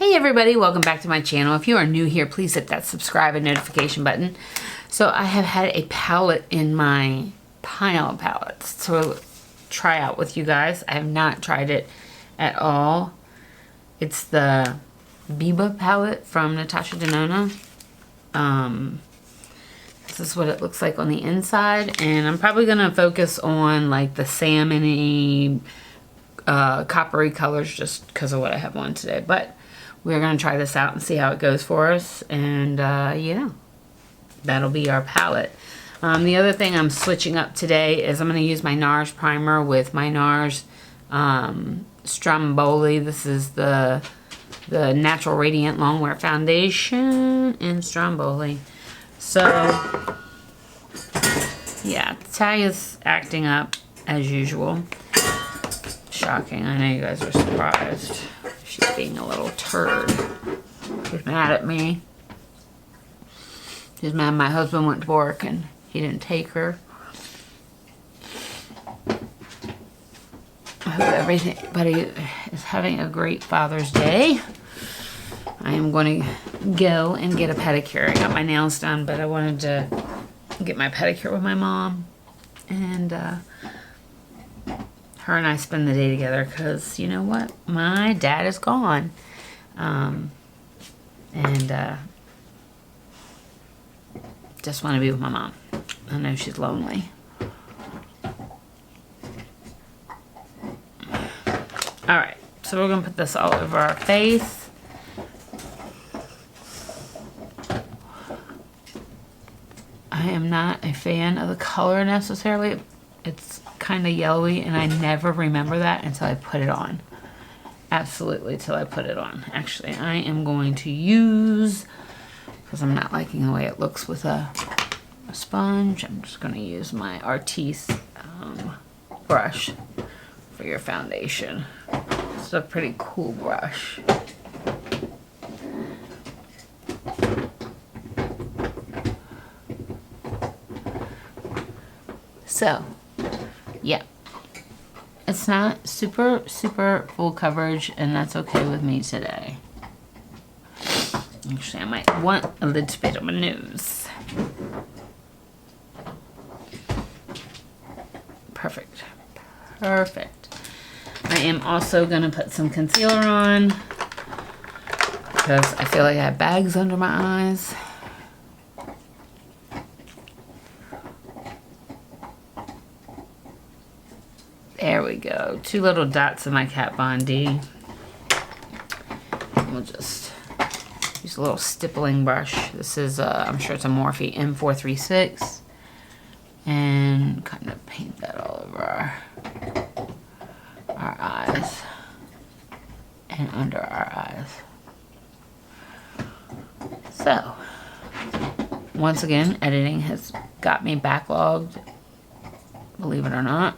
Hey everybody, welcome back to my channel. If you are new here, please hit that subscribe and notification button. So I have had a palette in my pile of palettes to try out with you guys. I have not tried it at all. It's the Bita palette from Natasha Denona. This is what it looks like on the inside, and I'm probably gonna focus on like the salmon-y, coppery colors just because of what I have on today. But we're going to try this out and see how it goes for us. And yeah, that'll be our palette. The other thing I'm switching up today is I'm going to use my NARS primer with my NARS Stromboli. This is the Natural Radiant Longwear Foundation in Stromboli. So, yeah, Talia's acting up as usual. Shocking. I know you guys are surprised. She's being a little turd. She's mad at me. She's mad my husband went to work and he didn't take her. I hope everybody is having a great Father's Day. I am going to go and get a pedicure. I got my nails done, but I wanted to get my pedicure with my mom. And her and I spend the day together because, you know what? My dad is gone. Just want to be with my mom. I know she's lonely. Alright, so we're going to put this all over our face. I am not a fan of the color necessarily. It's kind of yellowy, and I never remember that until I put it on. Absolutely, till I put it on. Actually, I am going to use, because I'm not liking the way it looks with a sponge, I'm just going to use my Artiste brush for your foundation. It's a pretty cool brush. So, yeah, it's not super full coverage, and that's okay with me today. Actually, I might want a little bit on my nose. Perfect. Perfect. I am also going to put some concealer on because I feel like I have bags under my eyes. There we go. 2 little dots of my Kat Von D. We'll just use a little stippling brush. This is, I'm sure it's a Morphe M436. And kind of paint that all over our eyes. And under our eyes. So, once again, editing has got me backlogged, believe it or not.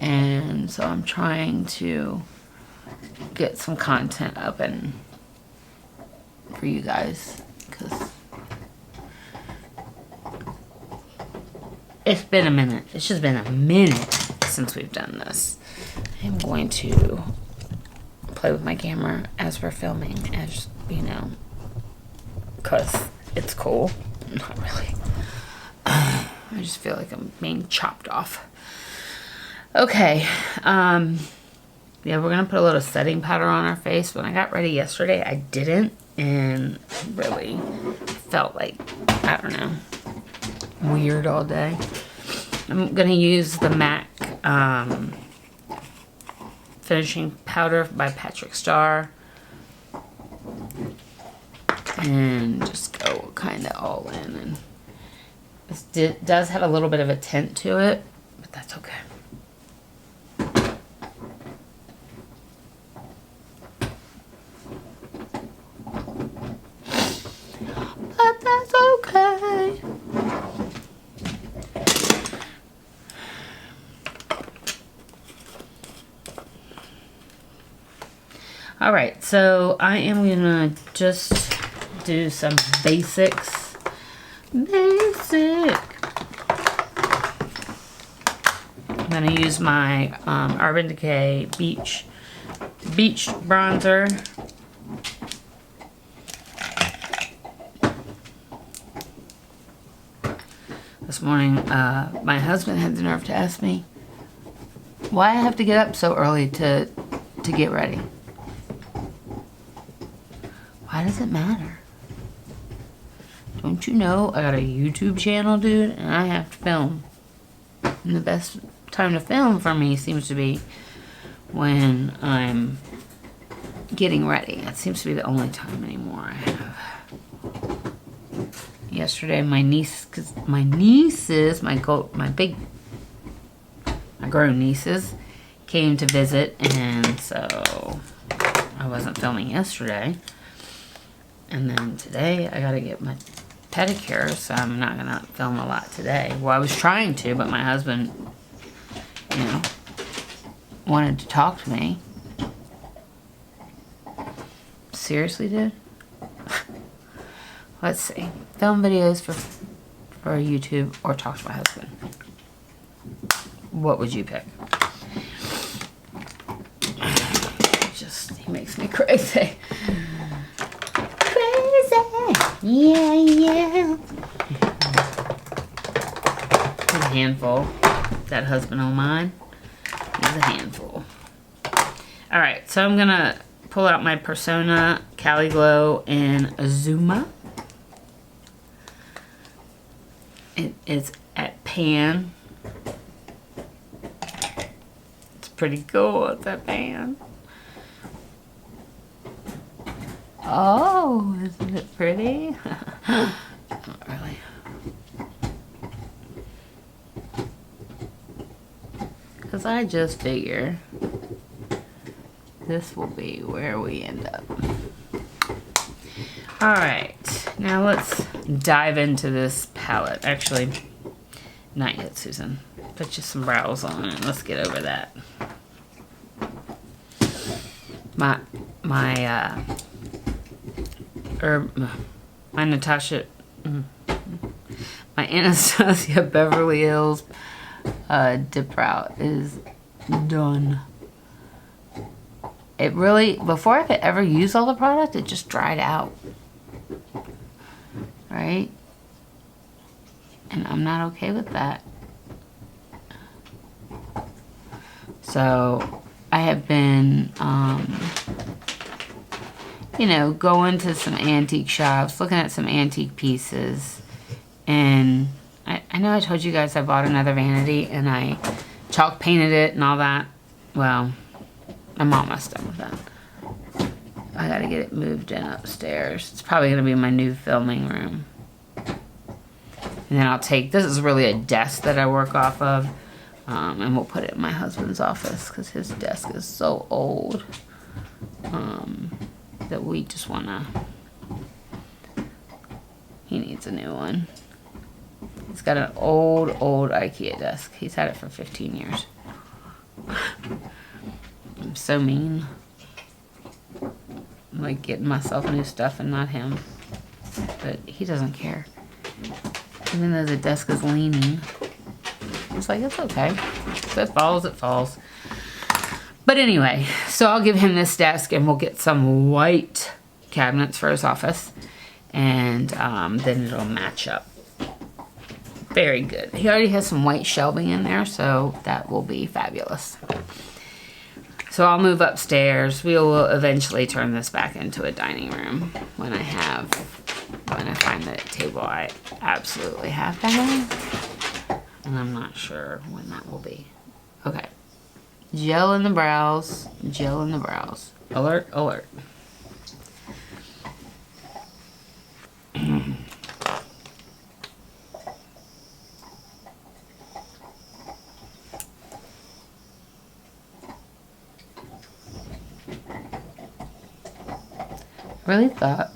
And so I'm trying to get some content up and for you guys, because it's been a minute. It's just been a minute since we've done this. I'm going to play with my camera as we're filming, as you know, because it's cool. Not really. I just feel like I'm being chopped off. Okay, yeah, we're going to put a little setting powder on our face. When I got ready yesterday, I didn't, and really felt like, I don't know, weird all day. I'm going to use the MAC finishing powder by Patrick Starr, and just go kind of all in. And this does have a little bit of a tint to it, but that's okay. But that's okay. Alright, so I am gonna just do some basics. Basic. I'm gonna use my Urban Decay Beach bronzer. this morning, my husband had the nerve to ask me why I have to get up so early to get ready. Why does it matter? Don't you know I got a YouTube channel, dude, and I have to film. And the best time to film for me seems to be when I'm getting ready. That seems to be the only time anymore I have. Yesterday, my grown nieces came to visit, and so I wasn't filming yesterday. And then today, I gotta get my pedicure, so I'm not gonna film a lot today. Well, I was trying to, but my husband, you know, wanted to talk to me. Seriously, dude? Let's see. Film videos for YouTube or talk to my husband. What would you pick? He makes me crazy. Crazy. Yeah, yeah. He's a handful. That husband of mine, he's a handful. Alright, so I'm going to pull out my Persona Cali Glow in Azuma. It is at Pan. It's pretty cool. It's at Pan. Oh, isn't it pretty? Not really. Because I just figure this will be where we end up. Alright, now let's dive into this palette. Actually, not yet, Susan. Put you some brows on and let's get over that. My Natasha, my Anastasia Beverly Hills dip brow is done. It really, before I could ever use all the product, it just dried out. Right? And I'm not okay with that. So, I have been, you know, going to some antique shops, looking at some antique pieces. And I know I told you guys I bought another vanity and I chalk painted it and all that. Well, I'm almost done with that. I gotta get it moved in upstairs. It's probably gonna be my new filming room. And then I'll take, this is really a desk that I work off of. And we'll put it in my husband's office because his desk is so old. That we just wanna, he needs a new one. He's got an old IKEA desk. He's had it for 15 years. I'm so mean. I'm like getting myself new stuff and not him. But he doesn't care. Even though the desk is leaning. It's like, it's okay. If it falls, it falls. But anyway, so I'll give him this desk and we'll get some white cabinets for his office. And then it'll match up. Very good. He already has some white shelving in there, so that will be fabulous. So I'll move upstairs. We will eventually turn this back into a dining room when I find the table I absolutely have to have. And I'm not sure when that will be. Okay. Gel in the brows. Gel in the brows. Alert, alert. Really thought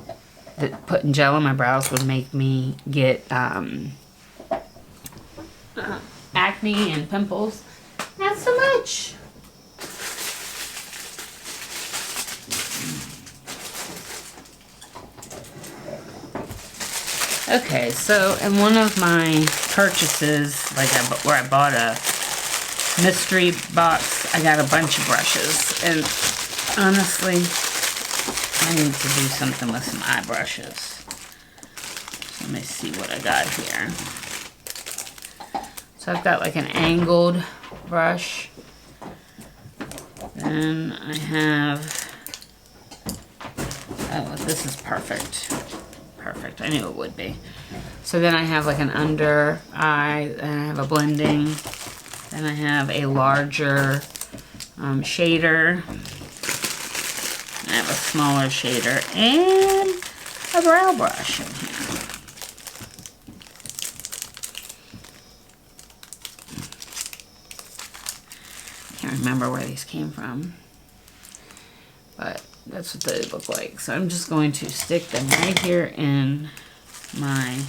that putting gel on my brows would make me get acne and pimples. Not so much. Okay, so in one of my purchases, like where I bought a mystery box, I got a bunch of brushes, and honestly, I need to do something with some eye brushes. So let me see what I got here. So I've got like an angled brush. Then I have, oh, this is perfect. Perfect, I knew it would be. So then I have like an under eye, and I have a blending. Then I have a larger shader. I have a smaller shader and a brow brush in here. Can't remember where these came from, but that's what they look like. So I'm just going to stick them right here in my,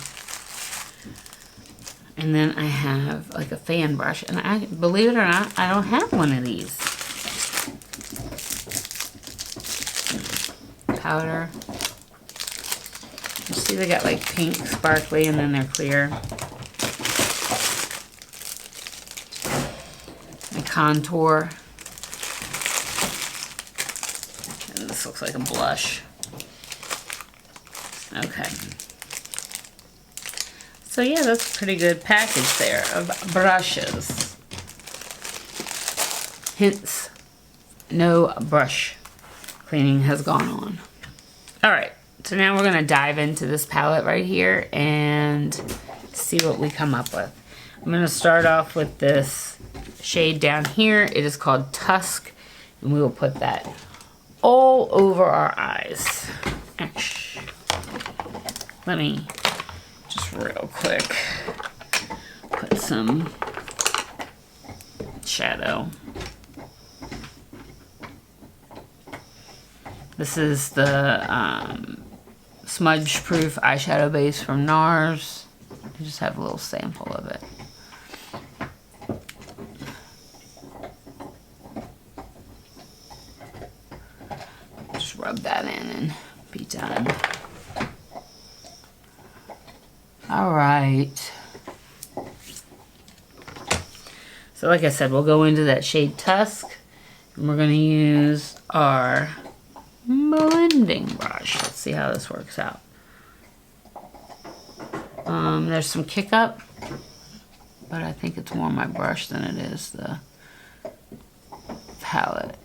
and then I have like a fan brush, and I, believe it or not, I don't have one of these. Powder. You see they got like pink sparkly and then they're clear. And contour. And this looks like a blush. Okay. So yeah, that's a pretty good package there of brushes. Hence, no brush cleaning has gone on. All right, so now we're gonna dive into this palette right here and see what we come up with. I'm gonna start off with this shade down here. It is called Tusk, and we will put that all over our eyes. Actually, let me just real quick put some shadow. This is the smudge proof eyeshadow base from NARS. I just have a little sample of it. Just rub that in and be done. All right. So like I said, we'll go into that shade Tusk, and we're gonna use our blending brush. Let's see how this works out. There's some kick up, but I think it's more my brush than it is the palette.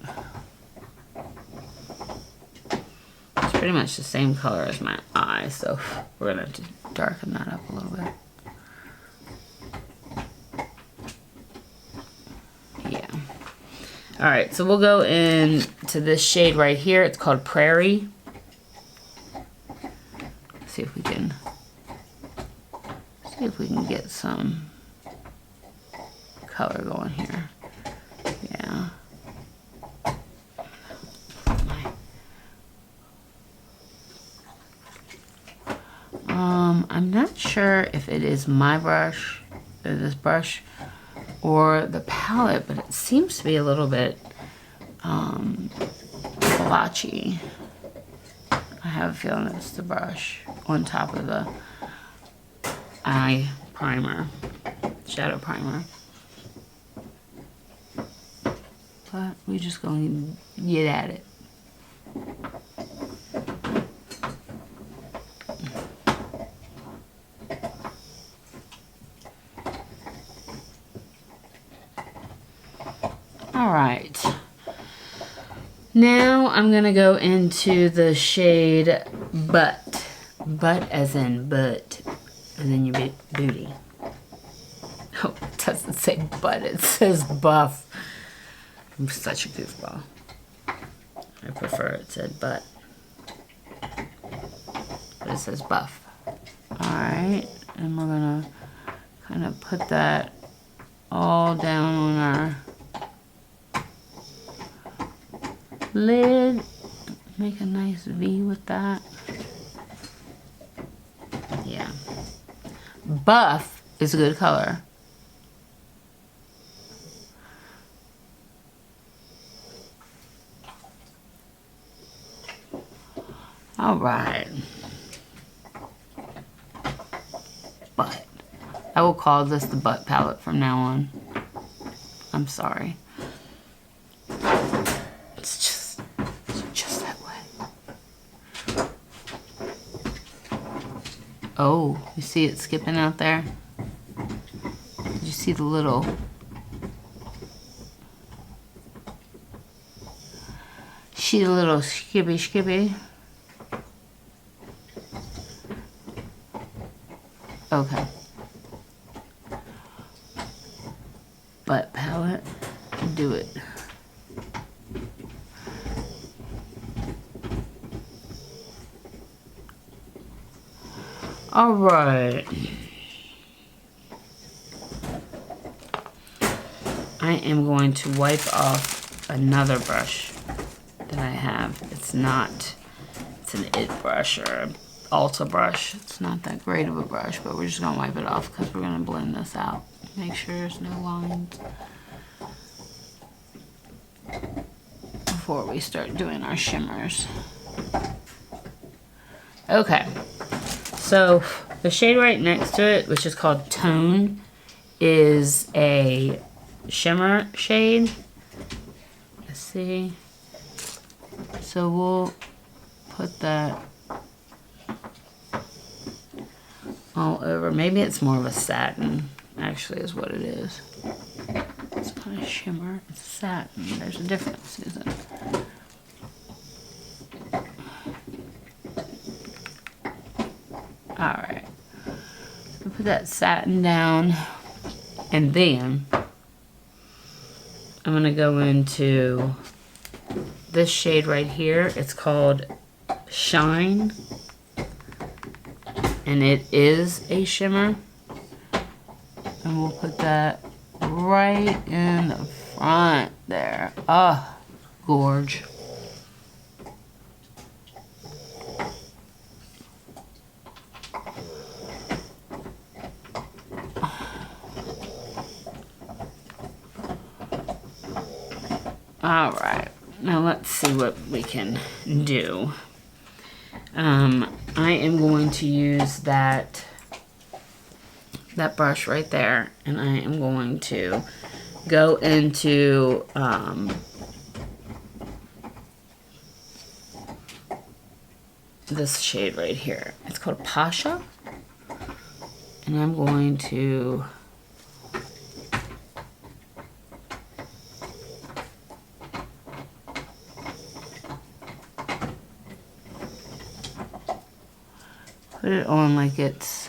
It's pretty much the same color as my eye, so we're gonna have to darken that up a little bit. Yeah. All right, so we'll go into this shade right here. It's called Prairie. See if we can get some color going here. Yeah. I'm not sure if it is my brush, or this brush, or the palette, but it seems to be a little bit blotchy. I have a feeling it's the brush on top of the eye primer, shadow primer. But we just going to get at it. All right. Now I'm gonna go into the shade Butt. Butt as in butt, and then your booty. Oh, it doesn't say butt, it says buff. I'm such a goofball. I prefer it said butt. But it says buff. Alright, and we're gonna kind of put that all down on our lid. Make a nice V with that. Yeah. Buff is a good color. All right. Butt. I will call this the Butt palette from now on. I'm sorry. It's just that way. Oh, you see it skipping out there? Did you see see the little skippy. Okay. Butt palette, do it. All right. I am going to wipe off another brush that I have. It's an IT brush or an Ulta brush. It's not that great of a brush, but we're just gonna wipe it off because we're gonna blend this out. Make sure there's no lines before we start doing our shimmers. Okay, so the shade right next to it, which is called Tone, is a shimmer shade. Let's see. So we'll put that all over. Maybe it's more of a satin, actually, is what it is. It's kind of shimmer. It's satin. There's a difference, Susan. Alright. So put that satin down. And then I'm going to go into this shade right here. It's called Shine. And it is a shimmer. And we'll put that right in the front there. Oh, gorge. All right, now let's see what we can do. I am going to use that brush right there, and I am going to go into this shade right here. It's called Pasha, and I'm going to put it on like it's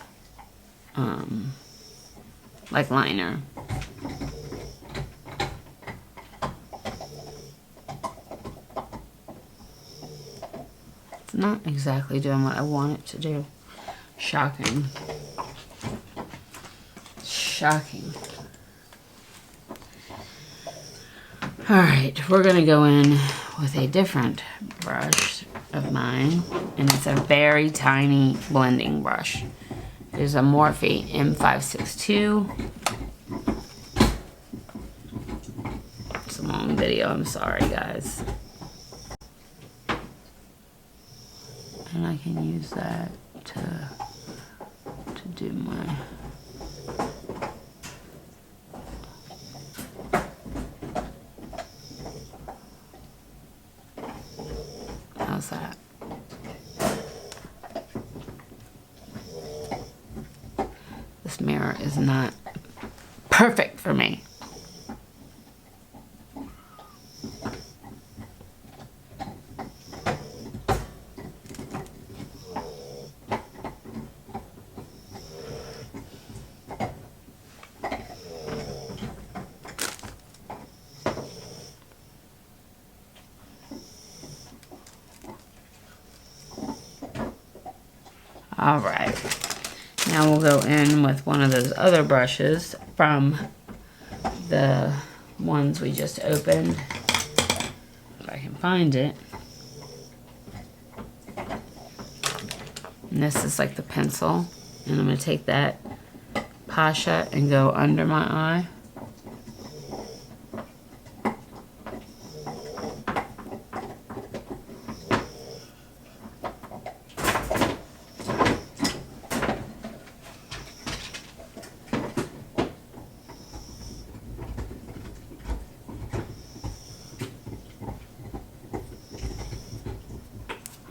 like liner. It's not exactly doing what I want it to do. Shocking. Shocking. Alright, we're gonna go in with a different brush of mine, and it's a very tiny blending brush. There's a Morphe M562. It's a long video, I'm sorry guys. And I can use that to do my how's that? This mirror is not perfect for me. All right, now we'll go in with one of those other brushes from the ones we just opened, if I can find it. And this is like the pencil, and I'm gonna take that Pasha and go under my eye.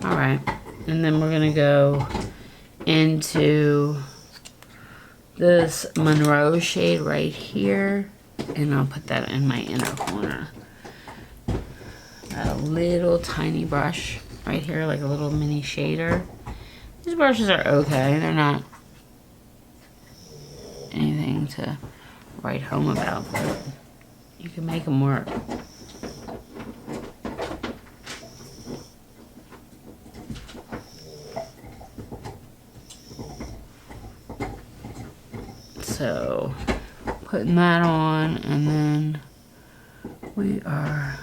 Alright, and then we're going to go into this Monroe shade right here, and I'll put that in my inner corner. Got a little tiny brush right here, like a little mini shader. These brushes are okay. They're not anything to write home about, but you can make them work. So, putting that on, and then we are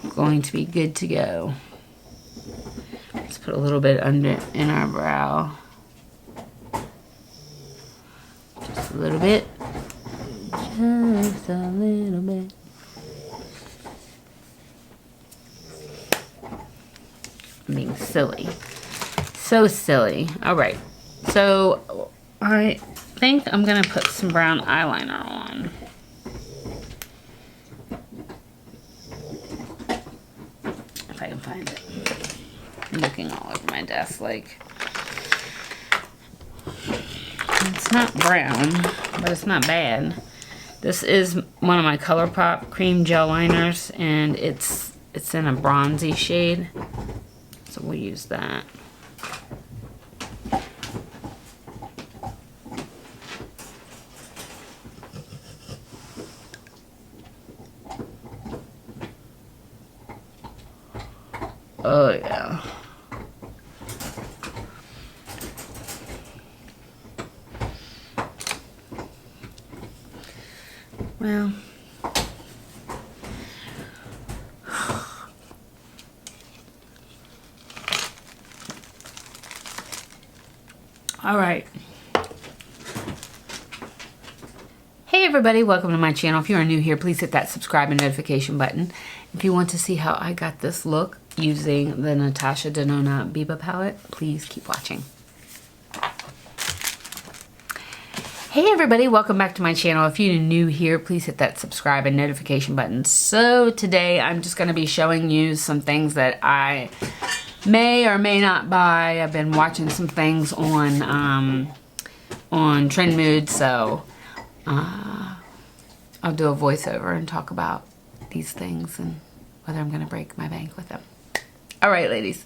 going to be good to go. Let's put a little bit under in our brow. Just a little bit. Just a little bit. I'm being silly. So silly. Alright. So I think I'm gonna put some brown eyeliner on. If I can find it. I'm looking all over my desk like it's not brown, but it's not bad. This is one of my ColourPop cream gel liners, and it's in a bronzy shade. So we'll use that. Oh yeah. Well, all right. Hey everybody, welcome to my channel. If you are new here, please hit that subscribe and notification button. If you want to see how I got this look using the Natasha Denona Bita Palette, please keep watching. Hey everybody, welcome back to my channel. If you're new here, please hit that subscribe and notification button. So today I'm just going to be showing you some things that I may or may not buy. I've been watching some things on Trend Mood, so I'll do a voiceover and talk about these things and whether I'm going to break my bank with them. All right, ladies,